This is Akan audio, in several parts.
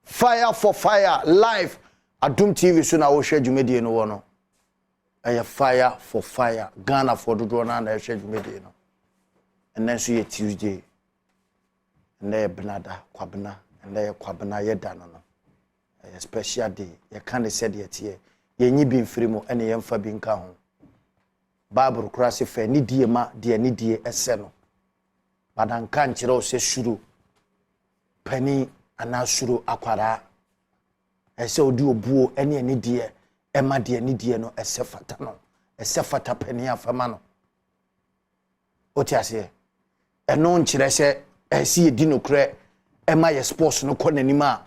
fire for fire live Adom TV so na wo hwe dwumedie no wo no fire for fire Ghana for dodo na hwe dwumedie no and so ye Tuesday and benada kwabena and kwabena ye da no a special day ye can say de tie ye nyi bi mfiri mu ene ye mfa bi nka ho Bible krase fe ni die ma de ni die ese no badanka nkyere o se shuru pani ana shuru akwara ese odi obuo ene ni die ema de ni die no ese fata no ese fata pani afama no oti ase eno nkyere se ese ye di no kre ema ye sports no konanima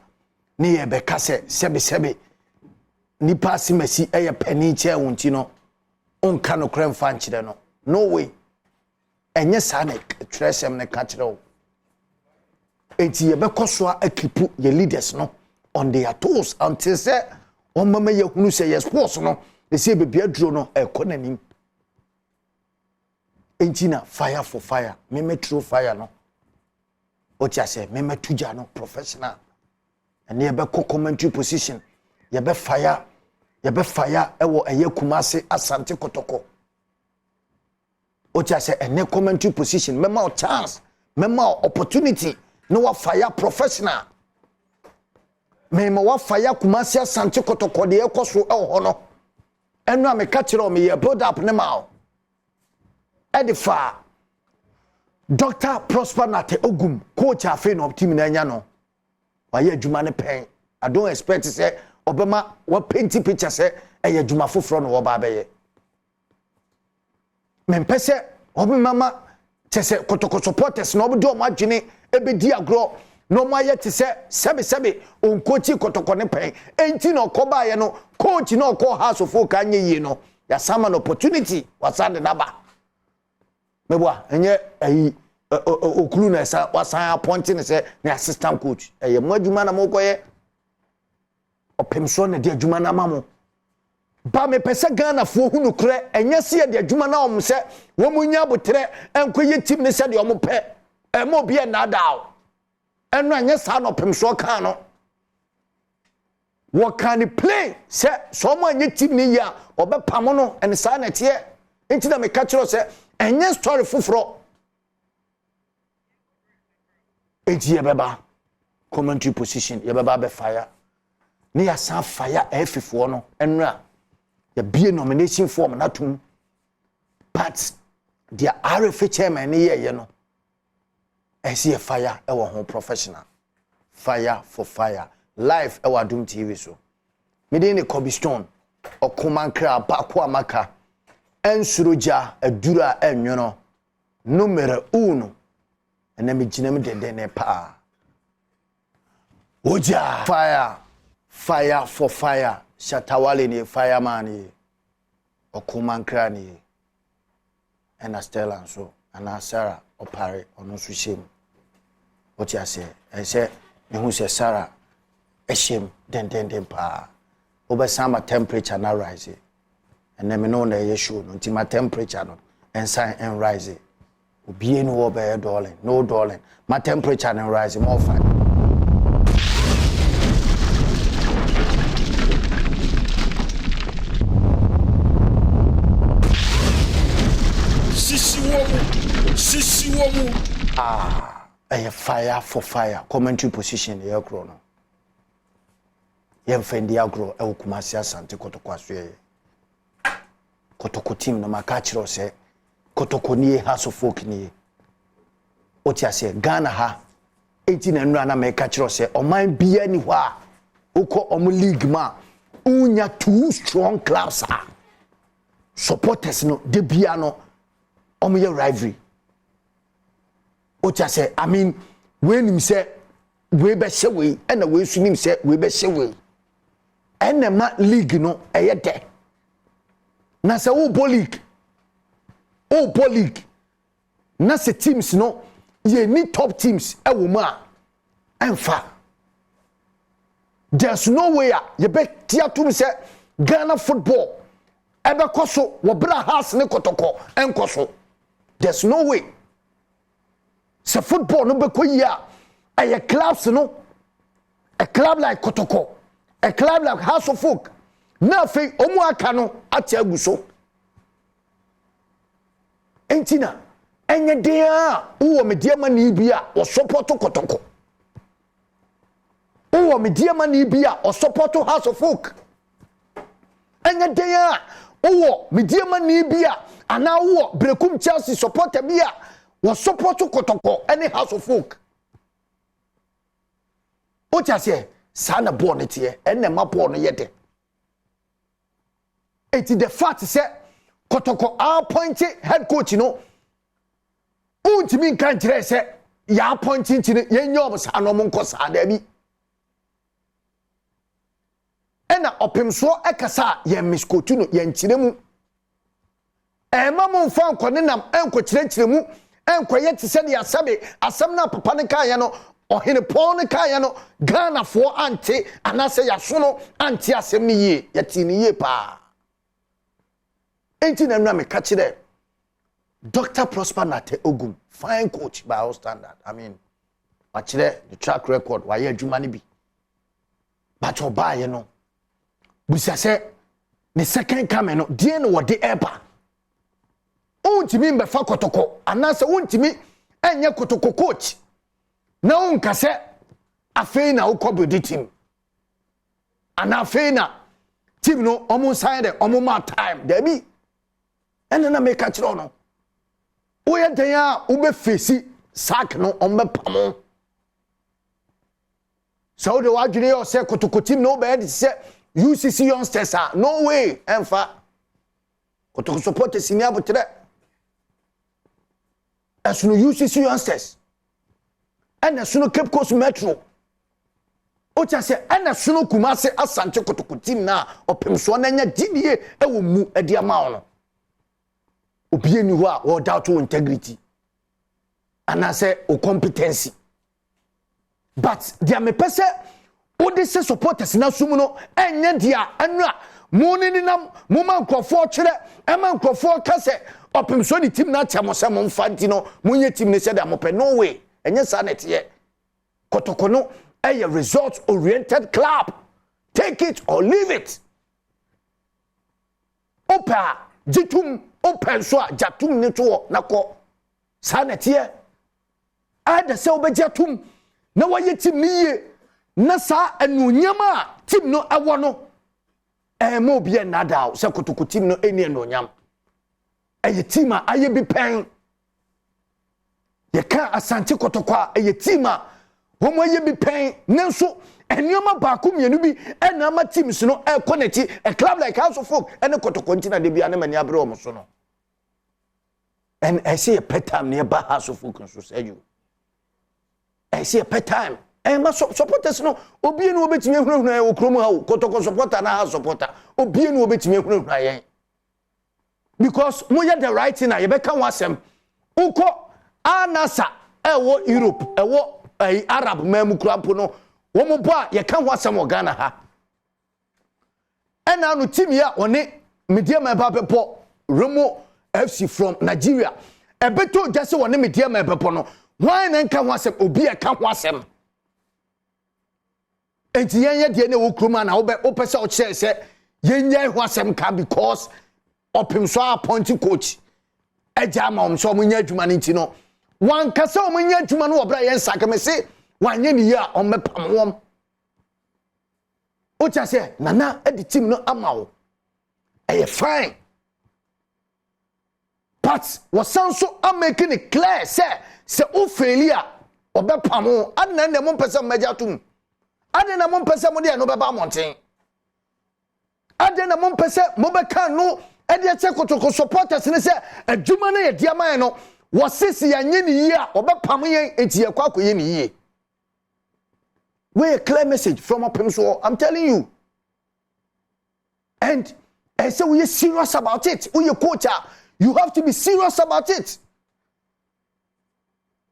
ni ye be kase sebe ni pasi mesi eye pani che wonti no onka no kre mfa nkyere no no way enye sanek tresem ne kachire o enti ye be kosoa akipu ye leaders no on their toes until say on mama ye hunu say yes sports no they say be aduro no ekonanim enti na fire for fire me metro fire no o tia say me metuja no professional and ye be commentary position ye be fire ewo eye kumase Asante Kotoko o tia say ene commentary position mema o chance mema opportunity no wa fire professional mema wa fire kumase Asante Kotoko de ekoso ho no eno ameka kire o me ye build up ne ma o edifa Dr. Prosper Nate Ogum coach afi no team na nya no wa ye adwuma ne pen I don't expect say obema wa painting picture say eye adwuma foforo no wo ba be ye mempese obema chese Kotoko supporters no obi do ma adwene ebedi agro no ma ye te se sebe on coach Kotoko ne pen enti no koba ye no coach no ko house of folk anye yi no ya sama no opportunity wasande naba mebwa enye ayi okulu na sa wasan appointing say na assistant coach eye mo adwuma na mo koye opemso na de adwuma na mamo ba me pese Ghana fo hunu kre enye se de adwuma na om se wo munya botre enkoye team ne se de om pe e mo bia na dawo eno enye sa no opemso kan no wo kan play se so mo enye team ne ya obepam no en sa na tie enti na me ka kiro se enye story fufuro enti ye beba commentary position ye beba be fire ni ya san fire efifo no enra ya bie nomination form na tum but dia RF chairman ni ye no esi ye fire e wo ho professional fire for fire live e wa Adom TV so me dey ni Kobe Stone okomankra bakwa amaka ensuroja adura enwono numero 1 ena me ginam dede pa oja fire for fire shatawale ni fireman ni okomankra ni ena Stella so ana Sarah opare ono so shem oja se ese me hu se Sarah eshem den pa obesama temperature na rise and then me know na ye show no nti my temperature no ensign and rise obi enu wo be darling no darling my temperature and rise more fine sisi wo a fire for fire commentary position ye kro no ye mfendi agro e Kumasi Asante Kotoko asoye Kotoko team no maka kiro se Kotoko ni house of folk ni oti ase Ghana ha 18 enra na meka kiro se oman bia ni hwa uko omu league ma unya two strong clubs supporters no de bia no omu ye rivalry oti ase I mean when him say we be hye we and we sunim say we be hye we enema league no eye de na se wo league na se teams no ye ni top teams e wo ma enfa there's no way ye be tiatum say Ghana football ebe koso wo bra house ne Kotoko enkoso there's no way se football no be koyia aye clubs no a club like Kotoko, a club like House of Folk, nothing, Omu Akano, Atiaguso. Entina, enye dia, uwo me dia mani bia, o support Kotoko. Uwo me dia mani bia, o support House of Folk. Enye dia, uwo me dia mani bia, ana uwo Brekum Chelsea support bia, o support Kotoko, any House of Folk. Ocha se, sana born it here, ene ma born yete. It is the fact say, Kotoko appointed head coach, you know. Untimi kan kire se ya appointing chine yenyo sa no monko sa da bi. Ena opemso ekasa ye miskotu no ye nkire mu. Ema mo mfa nkone nam enko kire mu enko ye tse de asabe asam na papa ne kan ye no ohene pon ne kan ye no Ghana fo ante anase ya so no ante asem ni ye ye ti ni ye pa. Enti na nwa me ka kire Dr. Prosper Nate Ogum, fine coach by all standard. I mean, actually, the track record, why you money be. But oba, you know. We say, the second coming, dear no what the ever. Untimi mbefa Kotoko, anasa untimi enye Kotoko coach. Na unkase, afei na ukobudi team. Ana afei na team no, omu sign omu ma time, debi. Ene na make a chiro no. Oye denya ube fesi sak no ombe pamo. So the wajire o se Kotoko team no be say UCC youngsters no way emfa. Kotoko support senior botre. Asunu UCC youngsters. Ana sunu Cape Coast Metro. Ocha se ana sunu Kumase Asante Kotoko team na opemso na nya didie ewo mu edi ama no. Obiye ni ho a wo doubt integrity and I say o competency, but dia me pese o de se supporters na sumu no enye dia anua mo ni nam mo man krofo kire e man krofo ka se opim so ni team na chamo se mo mfanti no mo nye team ne se da mo pe no way enye sa net ye Kotoko no a result oriented club, take it or leave it. Opa jitum open so jatum ne to nako sanetie ada se obejatum na waye tim niye na sa anunyama tim no awo no mo bia nada se Kotoko tim no eni anunyam eye tim a aye bi pen ye ka Asante Kotoko a eye tim a homo aye bi pen nenso enyoma ba ku mienu bi ena ma teams no connect a club like House of Folk and Kotoko ntina de bia na mani abre omo so no. And I see a pet time nearby House of Folk so say you. I see a pet time. And my supporters no obi no obetimi hunu na okromu ha Kotoko supporter na House supporter obi no obetimi hunu na yen. Because moya the right thing na ye beka wasem uko anasa ewo Europe ewo Arab memu krampo no womo bo a ye ka ho asem Ghana ha. Ena no team ya one media ma ba pepo Remo FC from Nigeria. Ebeto just one media ma pepo no. Why na nka ho asem obi e ka ho asem. Enti yenye de na wo kroma na wo pese o kire se yenye ho asem ka because opim so appointed coach. Eja ma so munya adwuma nti no. Wan kasa o munya adwuma no obra yen saka me se wanye ni ya o mepam wom. O cha se nana edi team no amawo. Eye fine. But was so am making it clear say o failure obepam adna na mo pese majatum. Adna na mo pese mo de no beba monten. Adna na mo pese mo be kan no e de che Kotoko supporters ne se adwuma na ye dia man no wasisi yanye ni yi a obepam yen enti ye kwa koye ni yi. We a clear message from up so I'm telling you. And I say we are serious about it. We are coach, you have to be serious about it.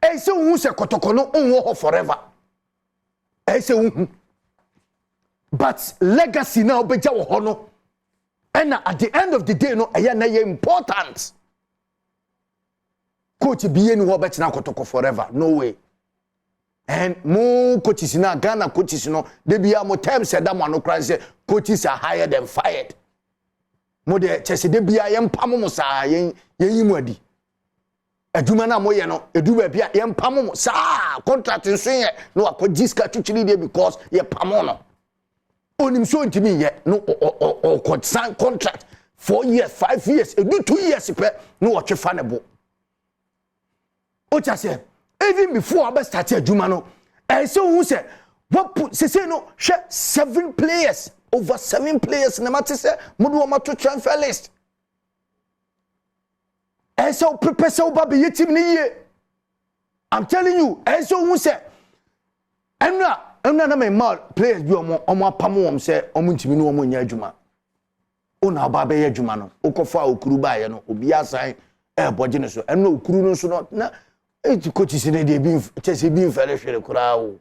I say we say Kotoko no unwo forever. I say but legacy now beja wo ho no. And at the end of the day no eya na important. Coach be any wo betina Kotoko forever. No way. and more coaches in Ghana coaches no they be more times said that one no say coaches are hired and fired. Mo de chese de bia ye mpam mo sa ye yimwadi. Aduma na mo ye no edu ba bia ye mpam mo sa contract nso ye no akodi ska twitwiri de because ye pam no. Onim so ntimi ye no o sign contract 4 years 5 years edu 2 years pe no wo twe fa ne bo. O cha say even before I start aduma no so who say what put say no 7 players over 7 players na mate say mudu o mato transfer list so prepare so ba be team ni ye. I'm telling you so who say enna na me mal players bi omo apamo om say omo ntimi no omo nya adwuma ona ba be ye adwuma no okofa okuru ba ye no obi asan boje ne so enna okuru no so no na coaches ne dey be chese bi fere hwere kura o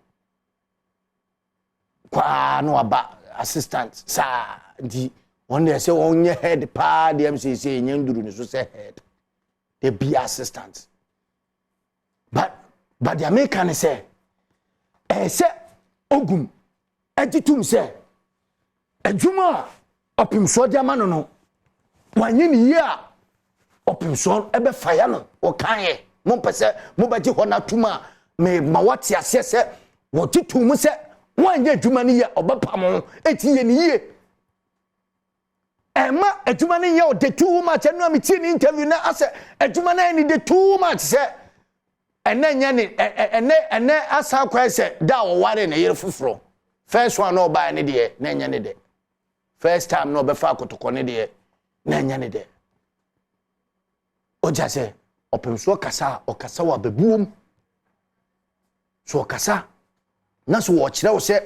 kwa no aba assistant sa di on dey say on ye head pa the MCC nyanduru ne so say head they be assistant but the American say say Ogum etitum say adwuma opimso dia ma no wanye ni ye a opimso ebe fire no o kan ye mo pese mo baji hona tuma me mawati asese wo titum se wanye adwuma ni ye obapam etiye ni ye ema adwuma ni ye o de too much enu am tie ni interview na ase adwuma na ni de too much se ene asa kwa se da wo ware na yere fufuro first one no buy ne de na nya ne de first time no be fa kotoko ne de na nya ne de o ja se opemso kasa okasa wa bebuom so okasa na so wo kire wo se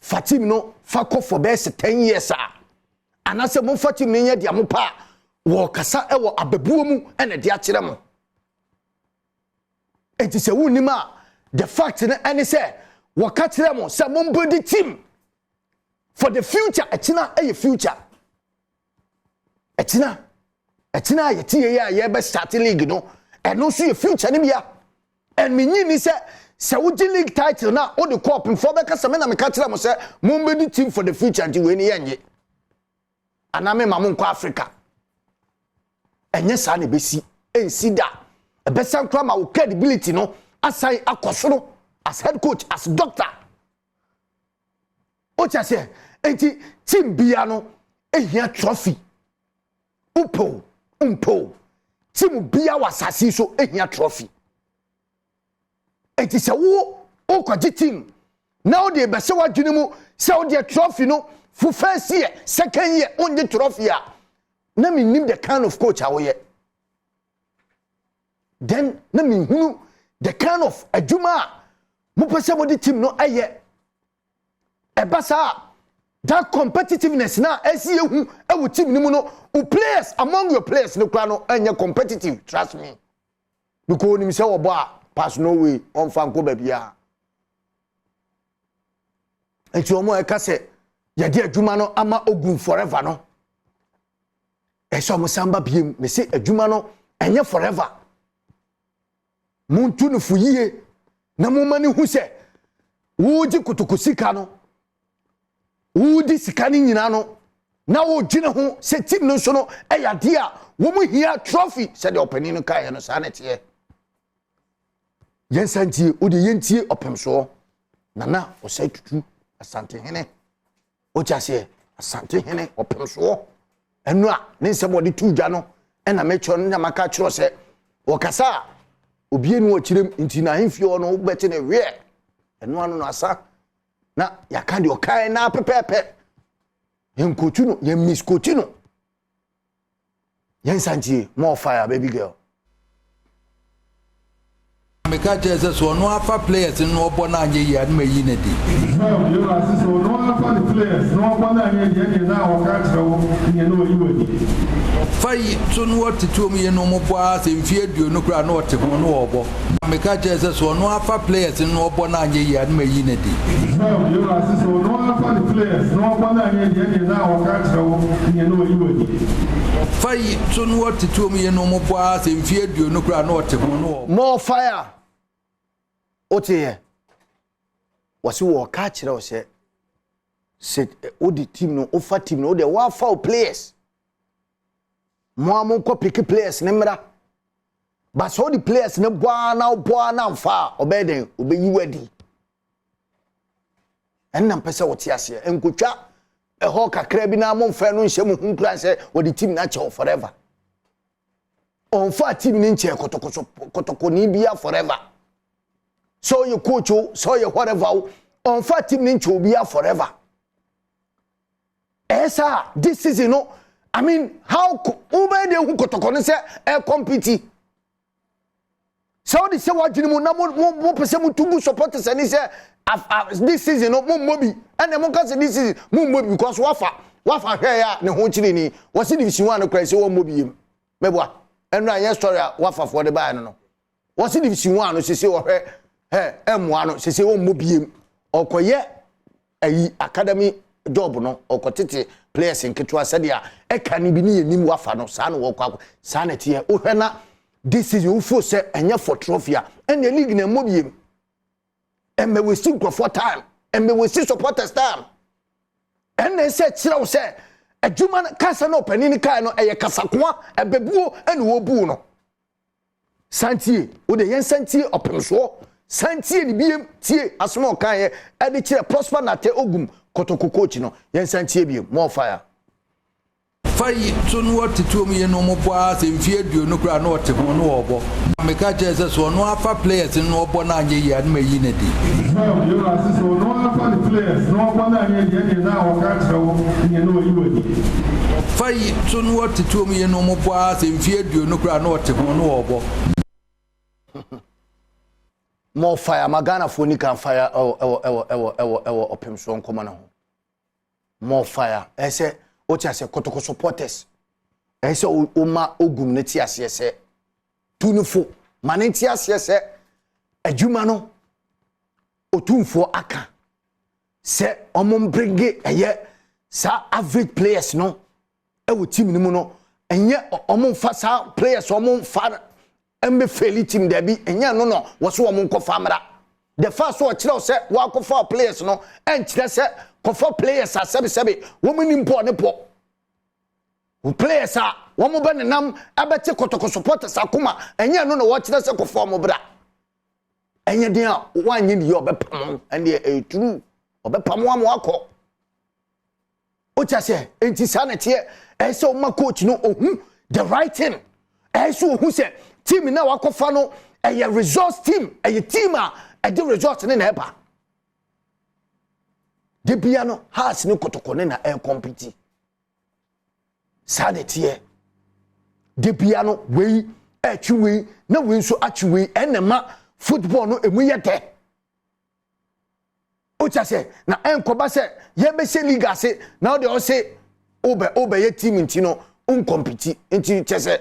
fatim no fa ko for best 10 years anase mo fatim ne nya dia mo pa wo kasa e wo abebuom ene dia kire mo. It is a wunima the fact and say what catch them some body team for the future etina a future etina ye be start league no and no see a future ni bia and me ni say Saudi league title na o the cup for be kasa me na me catch them say body team for the future nti we ni yenye aname mamu kwa Africa enye sa na be si ensida a best crama with credibility no asai akosoro as head coach as doctor o cha say enti team bia no ehia trophy umpo team bia wasasi so ehia trophy enti se wo o kwaji team now dey be se wadwene mu se o dey trophy no for first year second year on the trophy a na me nim the kind of coach awoye. Then na me hunu the kind of adwuma mo pese mo di team no aye ebasa that competitiveness na esi ehu ewu team ni mu no players among your players no kwa no anya competitive, trust me, because ni se wo bo a pass no way on fan ko ba bia enti omo e ka se ye di adwuma no ama Ogum forever no so mo samba biem me se adwuma no anya forever muntu no fuyiye na momani hu se wuji kutukusika no wudi sikani nyina no na wo gine ho se team no so no eyade a wo mu hia trophy se de opani no kai no sa nete yensantie odi yentie opemso nana o sai tutu asante hene o chase asante hene opemso enu a ne nsem odi tuja no ena mecho no maka chiro se wo kasa obi enu okirem nti na hemfio no bete ne we enu anu no asa na yaka de okai na pepepe yenkotu no yen miskoti no yensantie more fire baby girl meka Jesus so no afa players no obo na anye ya na mayi na di you are so no afa the players no obo na anye ya na o ka tro nye no yi wadi fai to no otetu mu ye no mo bo a se mfie duo no kura no ote ho no obo meka Jesus so no afa players no obo na anye ya na mayi na di you are so no afa the players no obo na anye ya na o ka tro nye no yi wadi fai to no otetu mu ye no mo bo a se mfie duo no kura no ote ho no obo more fire otiye wasi wo ka kire o se odi team no ofa team no de wa fa players mo amon ko pick players ne mra ba so di players ne boa na mfa obeden obeyi wadi enna mpese wo ti ase enkotwa ho kakra bi na mo mfa no nhye mu hunkura se wo di team na che forever on fa team ni nche kotoko ni bia forever so you coach so you whatever on fa team ni nche bia forever esa this is I mean how ube de hu kotoko ni se e compete so the say what you na mo pese mu tugu supporters ani say this season no mo mobi and mo can say this season mo mobi because wafa hwe ya ne ho chiri ni wasi division 1 no cry say wo mobi yim meboa enu anya story wafa for the buy no wasi division 1 no say wo hwe emu no say wo mobi yim okoye ayi academy job no okotete players nketwa sadia e kan bi ni yenim wafa no sa no wo kwa sa na tie wo hwe na this is you for say enya for trophy and the league na mobiem and we still go for time and we still supporters time and they say chira say adwuma kasa no panini kai no eye kasakoa ebebuo and wo bu no santie wo de yen santie opemso santie ni biem tie asomo kan ye e de chira prosper na te ogum kotoko coach no yen santie biem more fire fayi tunu wotituo mu ye no mo boa se mfie aduo no kura no wote ho no obo meka chese so no afa players no obo na anye ya na yi na di you assist so no afa the players no obo na anye ye na wo ka kire wo nye no yi wadi fayi tunu wotituo mu ye no mo boa se mfie aduo no kura no wote ho no obo more fire magana foni kan fire opemso nkoma na ho more fire ese ocha se kotoko supporters ese oma ogum ne ti ase se tunufo mane ti ase se adwuma no Otumfuo aka se omom bringe eye sa average players no e team ni mu no enye omom fa sa players omom fa embe fail team there bi enye no wo so omom ko famra the first one kire se wa ko for players no en kire se for players are sebe woman impo ne po players are woman be nam abete kotoko supporters akoma enye no wo kire se ko for mo bra enye den a wanyi ni obepam ene e true obepam wa mo akọ o cha se enti sa na tie e se o ma coach no ohun the right thing e se ohun se team na wakofa no e resource team e team a e the result ne na eba de bia no has ni kotoko ne na e compete sa de tie de bia no we e twi na we nso atwi we enema football no emu yete o cha se na enkoba se ye be se league ase na de o se obe ye team ntino un compete nti chese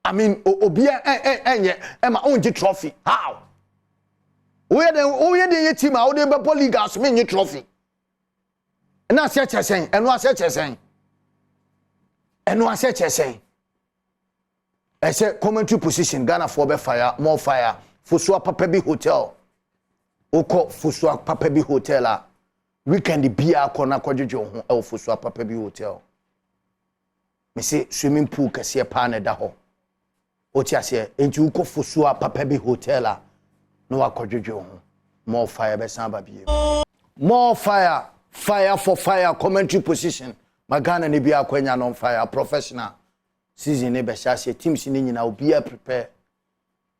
I mean obia enye ema onje trophy how o ye de ye team a o de be league ase me nye trophy na ase chesen eno ase chesen ese commentary position Ghana for be fire more fire Fusua Papa Bi Hotel. Oko Fusua Papa Bi Hotel a weekend bia kona kwadwojo ho e Fusua Papa Bi Hotel. Me say swimming pool kase pa na da ho. O ti ase enti uko Fusua Papa Bi Hotel a no akwadwojo ho. More fire be san ba bie. More fire for fire commentary position. Magana ne bia kwanya no fire professional. Season ne be sha teams ni nyina obi a prepare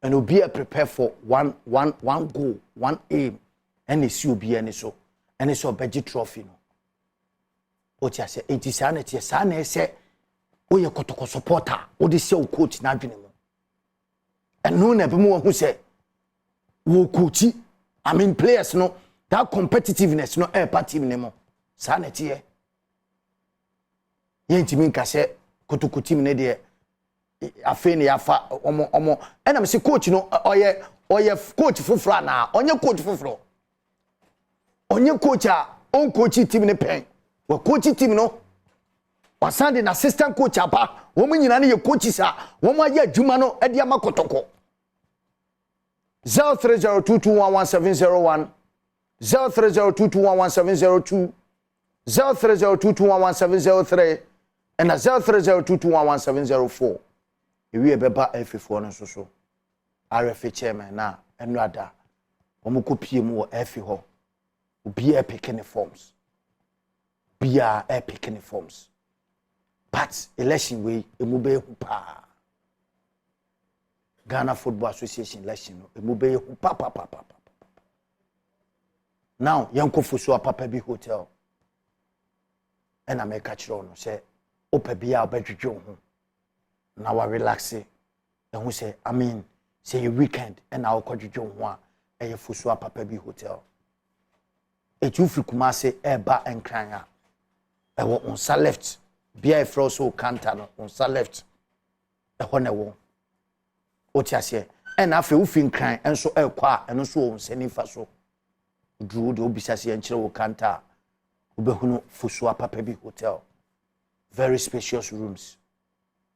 and will be prepared for one goal, one aim, and it's you be any so, and it's a budget trophy. No, what you say, it is sanity, son, say, oh, you kotoko supporter, or the show coach, Najinimo. And no, never more who say, wo coachy, I mean, players, no, that competitiveness, no air party anymore. Sanity, Yanti Minka say, kotoko team, ne afeni afa omo ena me se coach no oye coach fufura na onye coach fufuro onye coach a on coach team ne pen we coach team no wasande na assistant coach apa wo nyina ne ye coaches a wo ma ya adwuma no e de amakotoko 0302211701 0302211702 0302211703 and 0302211704 ewie beba F4 no so RFA chairman na enrada omukopie mu wo F ho obi e picking forms bia e picking forms but election way emube hu pa Ghana Football Association election emube hu pa now yanko fuso papa bi hotel and I make a chiro no say opa bia obedwedwe ho na wa relax and who say I mean say your weekend and I kodwedwe ho a e fuso papa bi hotel etufi Kumase eba enkranya e wo onsa left bia e fro so kanta no onsa left e ho ne wo otiase and afi ufi nkran enso e kwa eno so onsa ni fa so dru de obisase enkyere wo kanta ubehunu fuso papa bi hotel very spacious rooms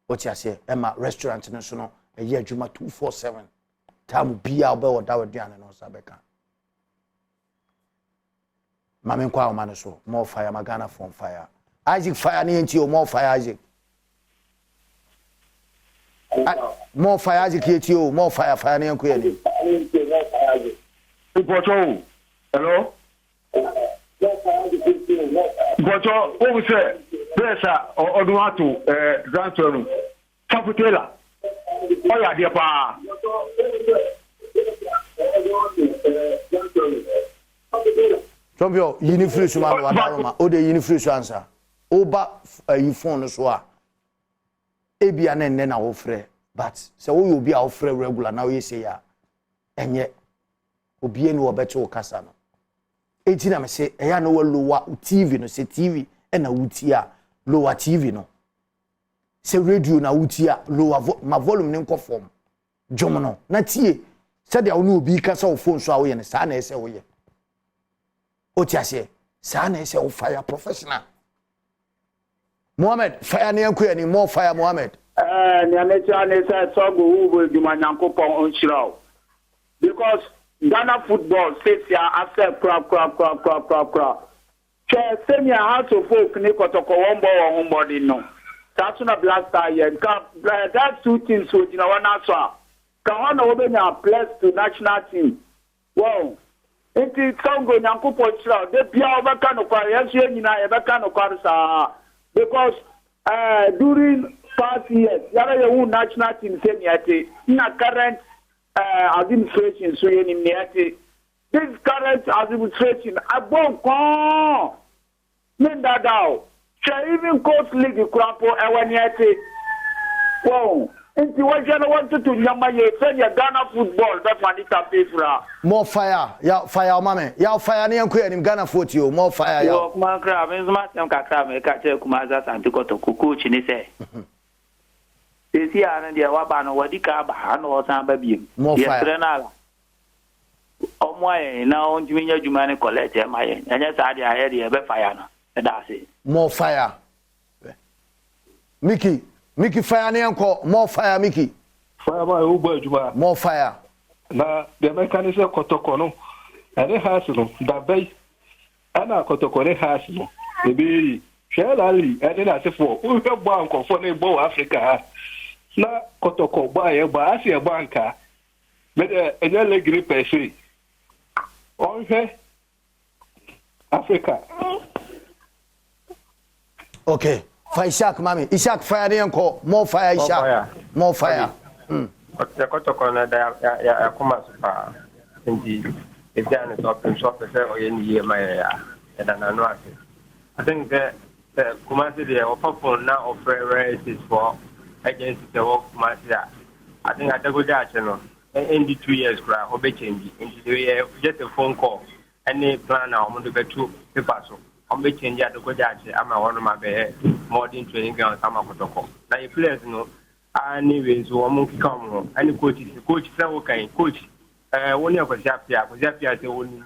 otiase ema restaurant no so no e ye adwuma 247 tam bia obe wo dawo duane no sabeka Mame kwa o mane so more fire magana from fire Isaac fire ni enti o more fire Isaac more fire Isaac enti o more fire ni enko yani Ipoto hello Ipoto o se pressa odun atu Grand Tour Kaputela o ya de pa Tombio unifresh man wadaroma o de unifresh answer oba you phone so a ebia na nne na wo frɛ but se wo obi a wo frɛ regular na wo say ya enye obi eni wo bɛte wo kasa no enti na me say eya no wo lower TV no se TV na wuti a lower TV no se radio na wuti a lower ma volume ne nko form dwom no na tie se de wo no obi kasa wo phone so a wo ye ne sa na ese wo ye otiase sa na ese wo fire professional Mohammed fire ne enko ani more fire Mohammed Niamecha ne say so go wo djuma nyankopon onchiraw because Ghana football says ya accept kra che semi heart of folk ni Kotoko won ball on body no that's na blaster ye that two teams so jina wana so ka wana obenya plus to national team wow enti songo nyankopon chira de bia obeka no kwa yesu nyina ye beka no kwa sa because during past years yara ye national team semi ate na current administration so ye ni ate this current administration abon kon Mindadao, even coach league crapo ewaniate. Wow, into what you wanted to Yamaye, send your Ghana football, that's what it pay for. More fire, ya fire, mame, ya fire, ni enko in Ghana football, more fire, ya. Man crab, is my some kakram, catcher Kumaza Asante Kotoko coach in his say. This year and the Wabano, what the cab, and or some baby. More fire. Oh, my, now, Jimmy Jumani collect my, and yes, I had the fire. That's it. More fire. Mickey fire ni enko more fire Mickey. fire by ubo juma More fire. Na the mechanism Kotoko no ene has no da bay ana Kotoko ne has no e be shelali ene na sefo o hwe bo anko fo na bo Africa na Kotoko ba ye ba asie banka me de enye le grip pese on hwe Africa. Okay. Fire Ishak mami. Ishak fire ni enko more fire Ishak. More fire. The Kotoko na da ya kuma super indeed. If they are not open shop or any year my and an I think that the Kumasi they are open now of races for against the work Kumasi. I think at the good channel in the 2 years cry or be changing into the just a phone call. Any plan now on the two papers. I'm be changing at the good I'm one of my modern training grounds. I'm a Kotoko. Now, if players know, anyways, so I'm going to come. Any coach, okay, coach. One year for Japia, the only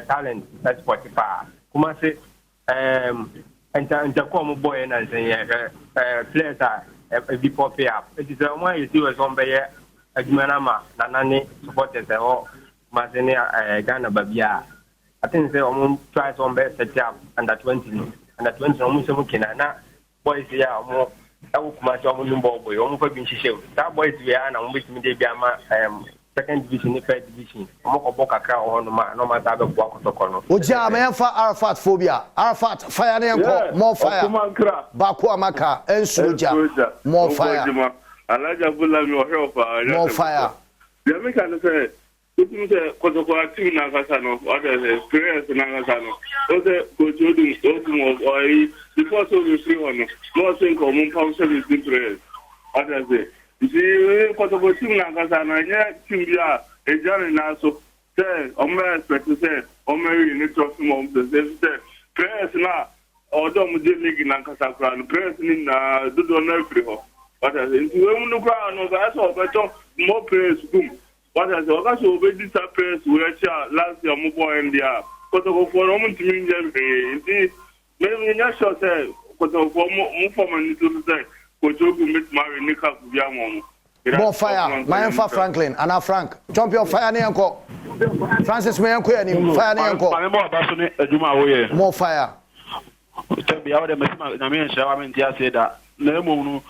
talent that's 45. Kuma say, and come boy and say, players are a bit popular. It is one you see was on by a Jumanama, Nanani supporters, or Mazenia, Ghana Babia. I think they almost try some best set up under 20. Under 20, almost some can. Boys, they are more. I will come out of the boy, almost being show. That boys, we are now with me, they be second division, third division. More boca crown on no matter what the corner. Oja, man, for Arafat phobia. Arafat, fire and more fire. Bakwa Maka, and Suja. More fire. More fire. The American say, Kotoko team Nagasano, other players in Nagasano, other Ogum or before so we free one, more think of Moon service players. Others say, you see, Kotoko team Nagasano, yet Timbia, a journey now so say, Omer expect to say, Omer in the trust of the players now, although Mujim in Nagasakran, players in the donor free. What I say, when the ground, I saw better more players boom. What I say, I saw already some players who actually last year more in the air. Because of for a moment to mean them, maybe not sure say, because of more from a little say, because you meet Mary Nika Yamon. More fire, my Fa Franklin, Anna Frank, jump your fire near uncle. Francis Mayanko and fire near uncle. More fire. Tell me how the Namian Shaman said that. No,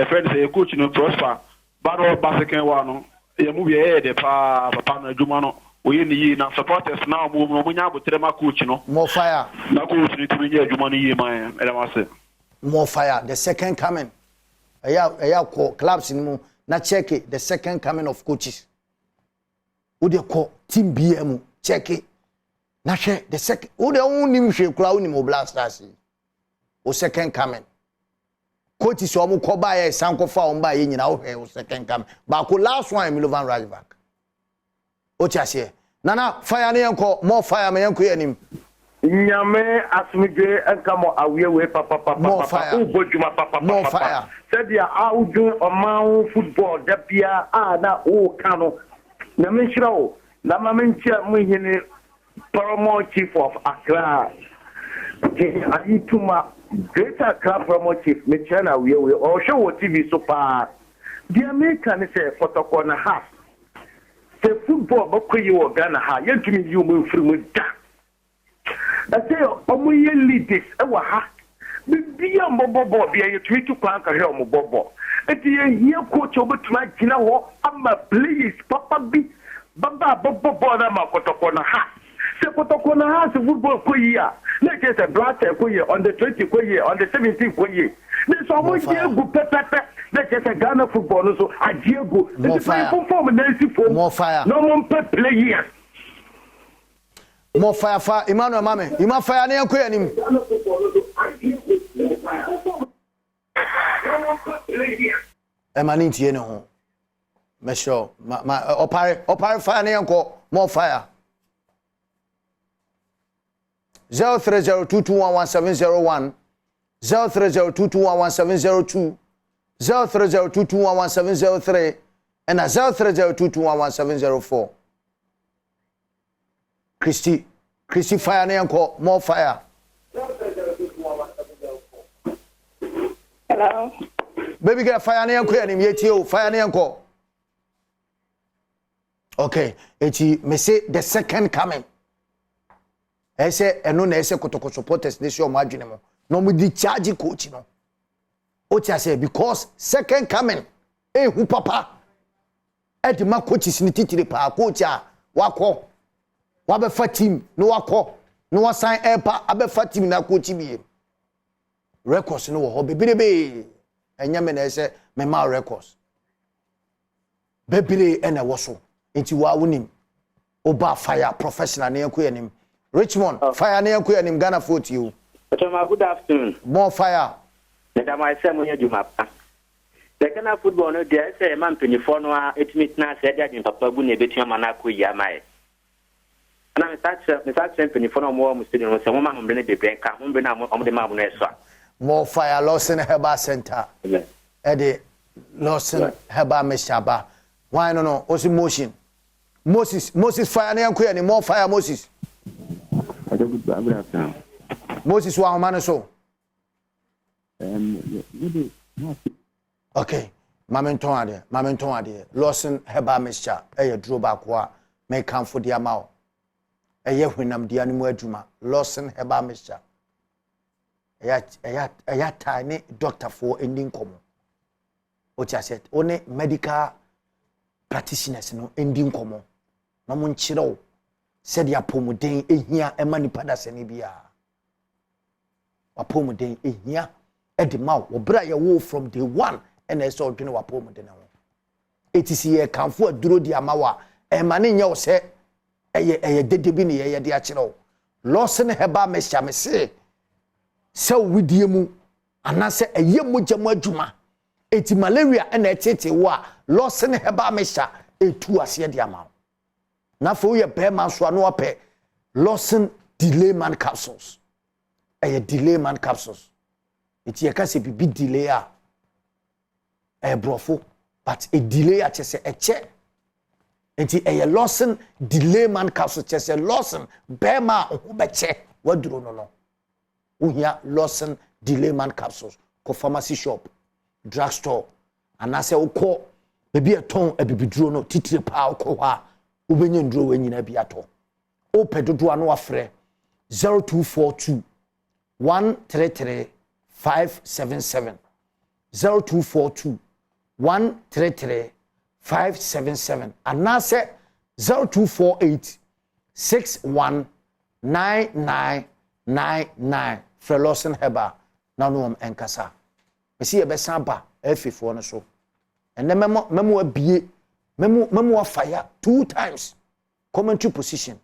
friends, a coach no prosper. Battle Basakan one, a movie ahead, the Papa Jumano. We in the year now supporters now move on when you tell my coach, no more fire. No coach need to be here, Jumani, my more fire. The second coming. I call clubs in Mo, not check it. The second coming of coaches. Would you call Team BM? Check it. Not check the second. Would the only shape cloud in Moblasters? Or second coming. Coach is almost called by a Sanko found by in our second come. But last one, Milovan Rajbak. Ochase. Nana, fire near more fire, my uncle and him. Nyame asmige and come away, papa. More fire. More fire. Said ya outdo a man football, Dapia, na o cano. Namishro, Namamincha Muhini, Paramount Chief of Accra. Ayituma. Greater Club Promotive, Michana, we all show TV so far. The American say Kotoko and a half. The football, but you are Ghana, you to me, you move through with that. I say, Omoye lead this, ha. Be a bobo, be a treat to plank a helm bobo. And the year coach over to my Gina, I'm a please, Papa B. Baba, Bobo, Bodama, Kotoko and a half. Kotoko na has football koya. Let's just a blaster koya on the 20 koya on the 17 koya. There's almost Diego Pepe. Let's just a Ghana football so a Diego. More fire. More fire. No more players. More fire for Emmanuel Mame. You must fire near Queen. Emaniti no. Mesho. My opare fire near more fire. 03022111701 03022111702 03022111703 and 03022111704 Christy fire ne yanko more fire. Hello baby girl fire ne yanko anim yetio fire ne yanko. Okay eti me say the second coming. I say eno na ese Kotoko supporters dey show margin mo no mo di charge coach no ocha say because second coming who papa e di ma coaches ni titire pa coach a wako wa be fa team no wako no wa sign pa abe fa team na coach bi records no wo ho bebirebe enya me na ese me ma records bebire e na wo so enti wa wonim oba fire professional na yanko yanim Richmond, fire near Queen Ghana foot you. Good afternoon. More fire. Madam, I say, when you map. The Ghana football, no, there say a man 24 no, 8 minutes now, said that in Papa Bune between Manaku Yamai. And I'm such 24 no more, Mr. Woman, I'm going to be back, I'm going to the Mabuneswa. More fire, Lawson Heba Center. Eddie Lawson Heba Meshaba. Why no, what's in motion? Moses fire near Queen, more fire, Moses. Moses wa man so okay mamenton ade Lawson Heba Mixture dro ba ko a me kan for dia ma eye hwenam dia ne mu adwuma Lawson heba mesha eya tiny doctor for ending komo o tia set one medical practitioners no ending komo na mo nkyerɛw said ya pomuden ehia ema nipa da sene bia wapomuden ehia edima wo bra ye wo from day 1 ena so dwene wapomuden ho etisi ye kanfo aduro di amawa ema ne nya wo se eye dedebi ne ye de akyerɛw Lawson heba mesha mese se widie mu anase eye mojamu adwuma eti malaria ena etete wo a Lawson heba mesha etu ase de amawa na fo ye be man so no ape Lawson delay man capsules delay man capsules eti ye ka se bibi delay a brofo but a delay a chese eche eti Lawson delay man capsules chese Lawson be ma ho be che waduro no uhia Lawson delay man capsules ko pharmacy shop drugstore anase ukọ bebi eton abibiduro no titire pa ukọ ha ubenye nduro wenyina bi ato o pedodo ano afre 0242 133 577 0242 133 577 anase 0248 619999 for Lawson heba na no enkasa mesi ye besan ba afifo no so enne memo abie memo fire 2 times commentary position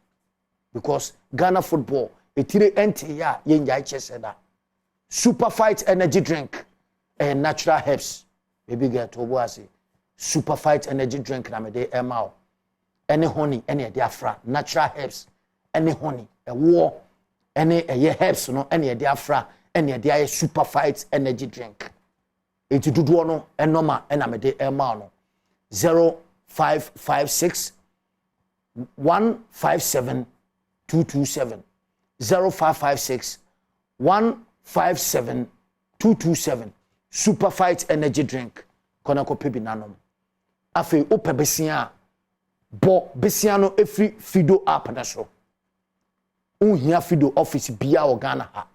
because Ghana football etire ente ya yenja cheseda super fight energy drink and natural herbs baby get obo ase super fight energy drink na me dey emao any honey any dey afra natural herbs any honey ewo any herbs no any dey afra any dey super fight energy drink eti dudu no enoma na me dey emao no 0556 157 227 0556 157 227 super fight energy drink kona ko pebi nanom afi ope besia bo besia no efri fido app na so unhia fido office bia o Ghana ha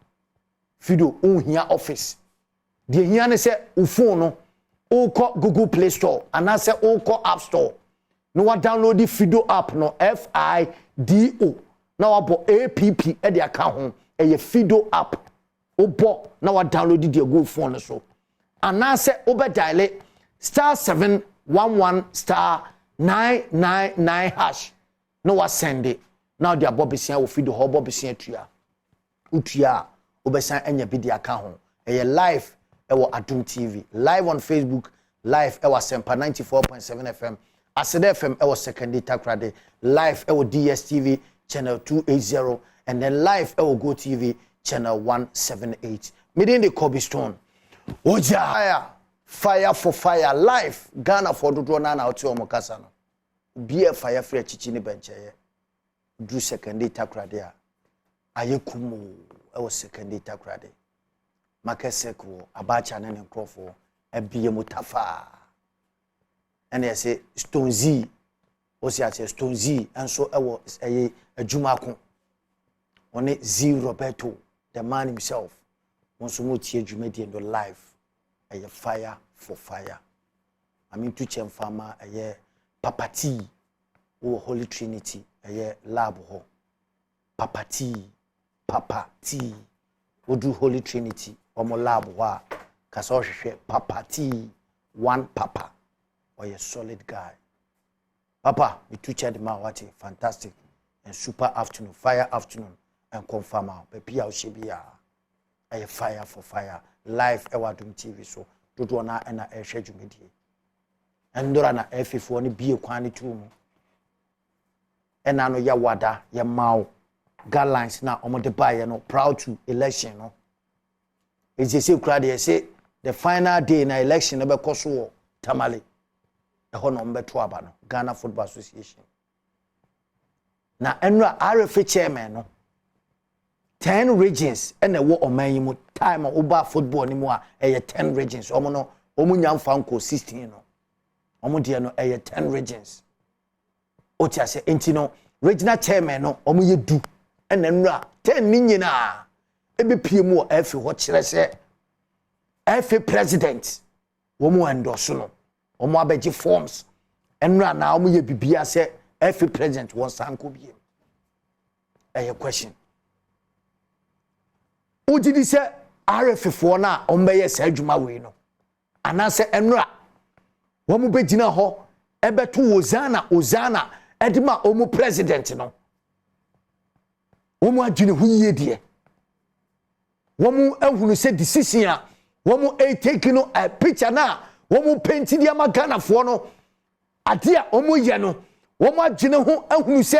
fido unhia office de hia ne se u phone no o ko Google Play Store anase o ko App Store no wa download the fido app no FIDO na wa bo app e de aka ho e fido app o bo na wa download the Google phone so anase o be dial *711 *999 hash no wa send it now the abobesia wo fido ho bobesia tua utua obesan anya bi de aka ho e live e wo Adom TV live on Facebook live e wo Sempa 94.7 FM Asante FM e wo second takrade live e wo DSTV channel 280 and then live e wo Go TV channel 178 midin the Kobe Stone oja fire for fire live Ghana for dodo na na oti omo kasa no bia fire free chichi ni bencheye du second takrade a ayekumu e wo second takrade makeseko abacha ne nkrofo ebie mutafa ene yese Stone Z osi ache Stone Z enso ewo eye adwuma ko one Z Roberto the man himself wonso mo tie adwuma die no live eye fire for fire I mean to chem farmer eye Papa T o Holy Trinity eye lab ho Papa T odu Holy Trinity omo lab ho kasa ohwehwe Papa T one Papa or a solid guy. Papa, we teach the man what fantastic and super afternoon, fire afternoon, and confirm out. Baby, I'll she be a fire for fire. Live Adom TV so do na and a schedule media. And Dorana F4 ni be a quantity room. And I know ya wada, ya mau, guidelines now, omo de buy, no proud to election. No, it's a secret, say the final day in election about Kosovo, Tamale. Hono mbeto aba no Ghana Football Association na enra RFA chairman no 10 regions ene wo oman mu time oba football ni mu a 10 regions omo no omu nyamfa nko 16 no omo de no 10 regions otiase enti no regional chairman no omo ye du ena nura 10 ni nyina ebe pie mu o efe ho kire se efe president wo mu endorse no omo abeji forms enura na omo ye bibia se efe president won sanko biem eye question ujidi se RF4 na ombeye se adwuma we no anase enura wo mu begina ho ebeto ozana edima omu president no wo mu adwene hu yie de wo mu ehunu se decision a wo mu take no a picture na wo mu paint dia magana fo no ade a wo mu ye no wo mu adwene hu ehunu se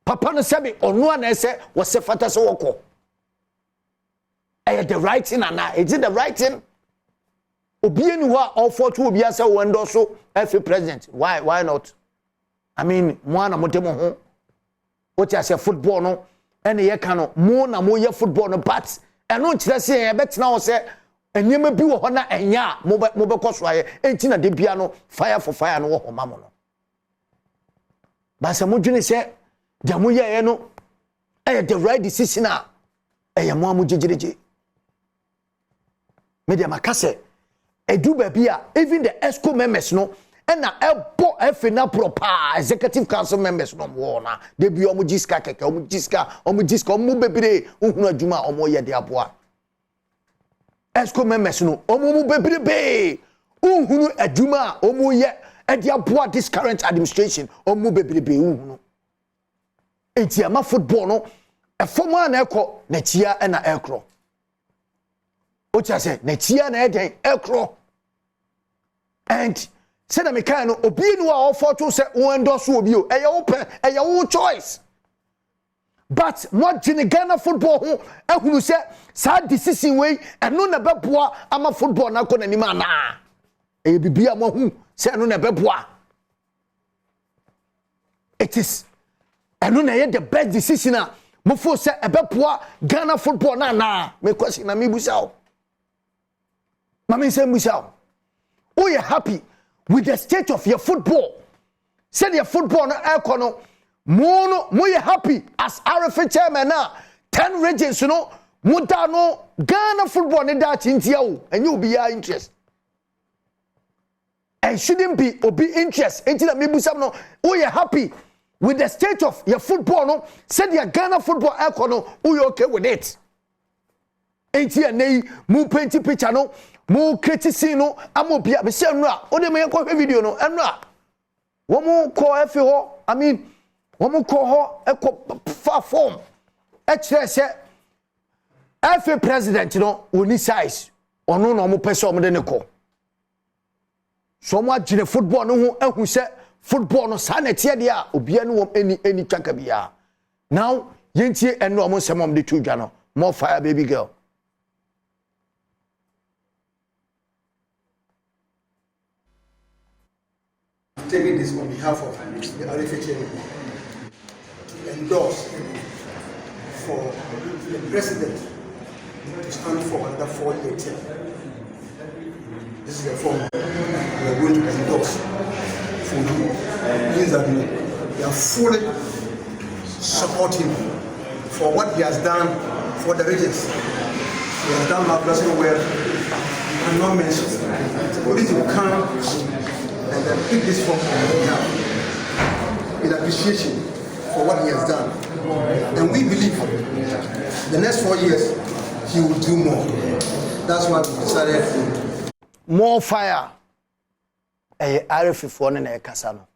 papa no sebe onu ana ese wo se fata se woko the right thing and is it the right thing obi eni ho all for to obi asa wo ndo so every president why not I mean mo na motemo ho what you say football no ene ye ka no mo na mo ye football no but eno kire se ye betena wo se enyema bi wo ho na enya mo be koso aye enti na de bia no fire for fire no wo ho mamo no ba se mo dwene se da mo ye no the right decision a mo amujejereje media makase edu babia even the ESCO members no na ebo efina proper executive council members no wo na de bi omo jiska keke omo jiska omo bebire ohunu adwuma omo ye de aboa ESCO members no omo bebire be ohunu adwuma omo ye de aboa this current administration omo bebire be ohunu enti ama football no efoma na ekọ na chia na ekro ocha say na chia na eden ekro and say na mekan no obi nu a offer to say wo endorse obi o eye open eye wo choice but what gene Ghana football ho ehunu say sa decision wey eno na beboa ama football na ko na nima na eye bibia mo hu say eno na beboa it is eno na ye the best decision a mo fo say ebepoa Ghana football na me question na me busao mama say busao oh you happy with the state of your football said your football no econo mo you happy as RFA chairman na 10 regions no muta no Ghana football ne da chintia o and you be your interest and shouldn't be obi interest until me busam no oh you happy with the state of your football no said your Ghana football econo oh you okay with it until nay mu paint picture no mo kritisi no amobia be se nura o de me ko video no enura wo mo ko efe ho I mean wo mo ko ho ekọ fa form e kire se efe president no oni size ono no mo pese o mo de ne ko so mo agire football no ho ehu se football no sa na tie de a obia no wom eni twaka bia now yentie eno o mo semom de tudwa no more fire baby girl. Taking this on behalf of the RFA chairman to endorse for the president to stand for another 4-year term. This is the form we are going to endorse for you. It means that we are fully supporting for what he has done for the regions. He has done marvelously well. You cannot mention. For this to come and then pick this form now in appreciation for what he has done. And we believe the next 4 years he will do more. That's why we decided more fire. RF for na ekasa no.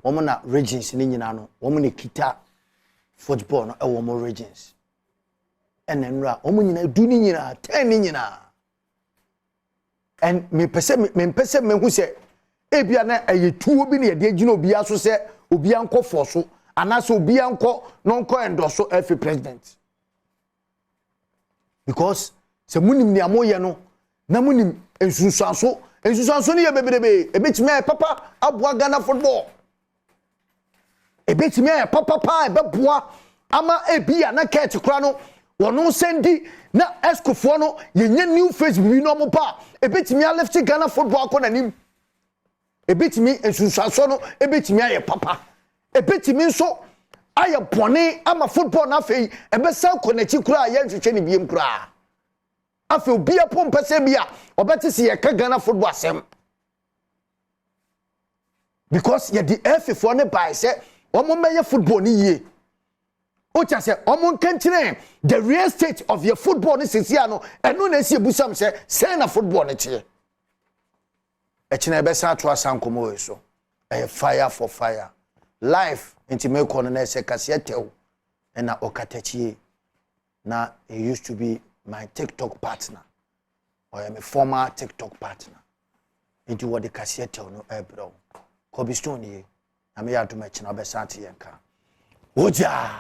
Woman na regions ni nyina no. Woman na kita football no e woman regions. Enenra woman nyina du ni nyina 10 ni nyina. And me pese me hu se ebia na ayetuo bi na ye de agina obi aso se obi anko forso anase obi anko no nko endoso efe president because se munim ni amoye no na munim ensunsuanso ni ye beberebe ebetimi ay papa aboa Ghana football ebetimi ay papa ebeboa ama ebia na ket kra no wono sendi na escofo no yenye new face bi no mo pa ebetimi a left Ghana football akọ nanim ebetimi ensunsuanso no ebetimi ay papa ebetimi nso aye bone ama football na afei ebesa konechi kura ye ntwetwe ne biem kura afei obi apompese bia obete se ye ka Ghana football asem because ye the FFO ne by say omo meye football ni ye ocha say omo nkankyire the real state of your football ni sisia no eno na esi ebusam say na football ne tie ekina ebesa ato asankomo we so fire for fire life into me kono na se kasietew na okatachie na he used to be my TikTok partner or my former TikTok partner into what the kasietew no ebro Kobe Stone ye na me ya to me china obesante yenka oja